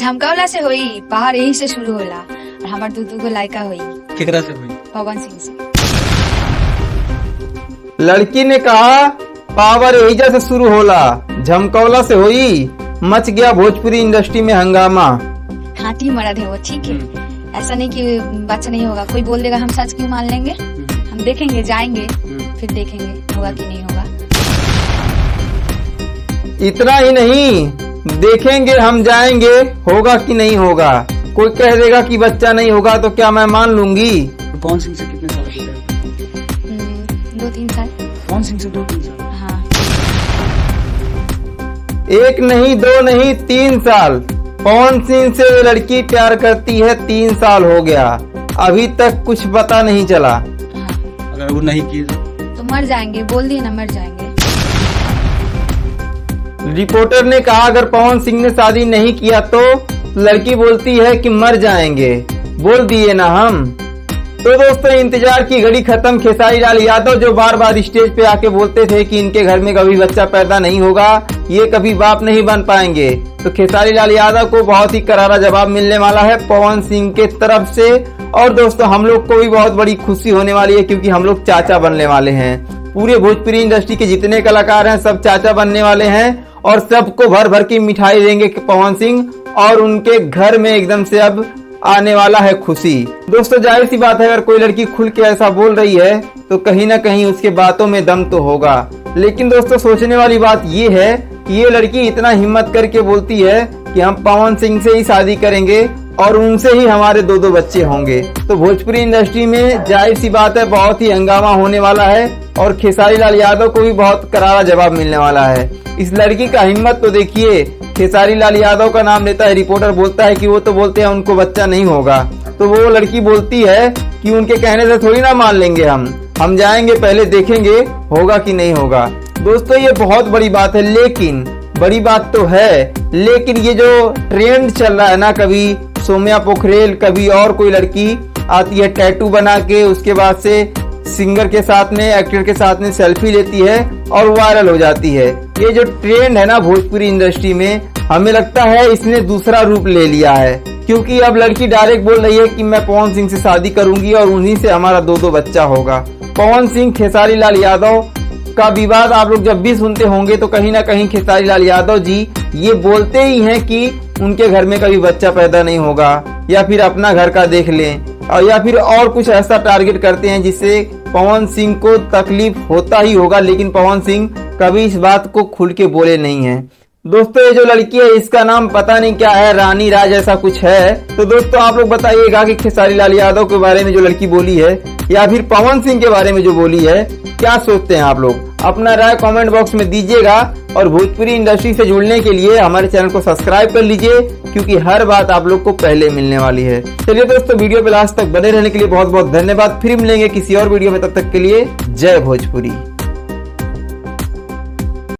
झमकावला से होई, पहाड़ यही से शुरू होला और हमार दूधू को लायका होई। केकरा से हुई? पवन सिंह से। लड़की ने कहा पावर एजा से शुरू होला, झमकौला से हुई, मच गया भोजपुरी इंडस्ट्री में हंगामा। खाटी मर्द है वो, ठीक है। ऐसा नहीं कि बच्चा नहीं होगा, कोई बोल देगा हम सच क्यों मान लेंगे। हम देखेंगे, जाएंगे, फिर देखेंगे होगा कि नहीं होगा। इतना ही नहीं, देखेंगे, हम जाएंगे, होगा कि नहीं होगा। कोई कह देगा कि बच्चा नहीं होगा तो क्या मैं मान लूंगी? पवन सिंह से कितने साल हो गए? 2-3 साल। पवन सिंह से 2-3 साल? हाँ। 1 नहीं 2 नहीं 3 साल। पवन सिंह से ये लड़की प्यार करती है, 3 साल हो गया, अभी तक कुछ पता नहीं चला। हाँ। अगर वो नहीं किए तो मर जाएंगे, बोल दिए ना, मर जाएंगे। रिपोर्टर ने कहा अगर पवन सिंह ने शादी नहीं किया तो लड़की बोलती है कि मर जाएंगे, बोल दिए ना हम। तो दोस्तों, इंतजार की घड़ी खत्म। खेसारी लाल यादव जो बार बार स्टेज पे आके बोलते थे कि इनके घर में कभी बच्चा पैदा नहीं होगा, ये कभी बाप नहीं बन पाएंगे, तो खेसारी लाल यादव को बहुत ही करारा जवाब मिलने वाला है पवन सिंह के तरफ से। और दोस्तों, हम लोग को भी बहुत बड़ी खुशी होने वाली है क्योंकि हम लोग चाचा बनने वाले हैं। पूरे भोजपुरी इंडस्ट्री के जितने कलाकार हैं सब चाचा बनने वाले हैं और सबको भर भर की मिठाई देंगे पवन सिंह, और उनके घर में एकदम से अब आने वाला है खुशी। दोस्तों, जाहिर सी बात है, अगर कोई लड़की खुल के ऐसा बोल रही है तो कहीं ना कहीं उसके बातों में दम तो होगा। लेकिन दोस्तों, सोचने वाली बात ये है कि ये लड़की इतना हिम्मत करके बोलती है कि हम पवन सिंह से ही शादी करेंगे और उनसे ही हमारे 2 बच्चे होंगे। तो भोजपुरी इंडस्ट्री में जाहिर सी बात है बहुत ही हंगामा होने वाला है और खेसारी लाल यादव को भी बहुत करारा जवाब मिलने वाला है। इस लड़की का हिम्मत तो देखिए, खेसारी लाल यादव का नाम लेता है, रिपोर्टर बोलता है कि वो तो बोलते हैं उनको बच्चा नहीं होगा, तो वो लड़की बोलती है कि उनके कहने से थोड़ी ना मान लेंगे, हम जाएंगे, पहले देखेंगे होगा कि नहीं होगा। दोस्तों, ये बहुत बड़ी बात है, लेकिन बड़ी बात तो है, लेकिन ये जो ट्रेंड चल रहा है ना, कभी सौम्या पोखरेल, कभी और कोई लड़की आती है टैटू बना के, उसके बाद से सिंगर के साथ में, एक्टर के साथ में सेल्फी लेती है और वायरल हो जाती है। ये जो ट्रेंड है ना भोजपुरी इंडस्ट्री में, हमें लगता है इसने दूसरा रूप ले लिया है, क्योंकि अब लड़की डायरेक्ट बोल रही है कि मैं पवन सिंह से शादी करूंगी और उन्हीं से हमारा 2 बच्चा होगा। पवन सिंह खेसारी लाल यादव का विवाद आप लोग जब भी सुनते होंगे तो कहीं ना कहीं खेसारी लाल यादव जी ये बोलते ही हैं कि उनके घर में कभी बच्चा पैदा नहीं होगा, या फिर अपना घर का देख लें, और या फिर और कुछ ऐसा टारगेट करते हैं जिससे पवन सिंह को तकलीफ होता ही होगा। लेकिन पवन सिंह कभी इस बात को खुल के बोले नहीं है। दोस्तों, ये जो लड़की है इसका नाम पता नहीं क्या है, रानी राज ऐसा कुछ है। तो दोस्तों, आप लोग बताइएगा कि खेसारी लाल यादव के बारे में जो लड़की बोली है या फिर पवन सिंह के बारे में जो बोली है, क्या सोचते हैं आप लोग? अपना राय कमेंट बॉक्स में दीजिएगा और भोजपुरी इंडस्ट्री से जुड़ने के लिए हमारे चैनल को सब्सक्राइब कर लीजिए, क्योंकि हर बात आप लोग को पहले मिलने वाली है। चलिए दोस्तों, वीडियो पे लास्ट तक बने रहने के लिए बहुत बहुत धन्यवाद। फिर मिलेंगे किसी और वीडियो में, तब तक के लिए जय भोजपुरी।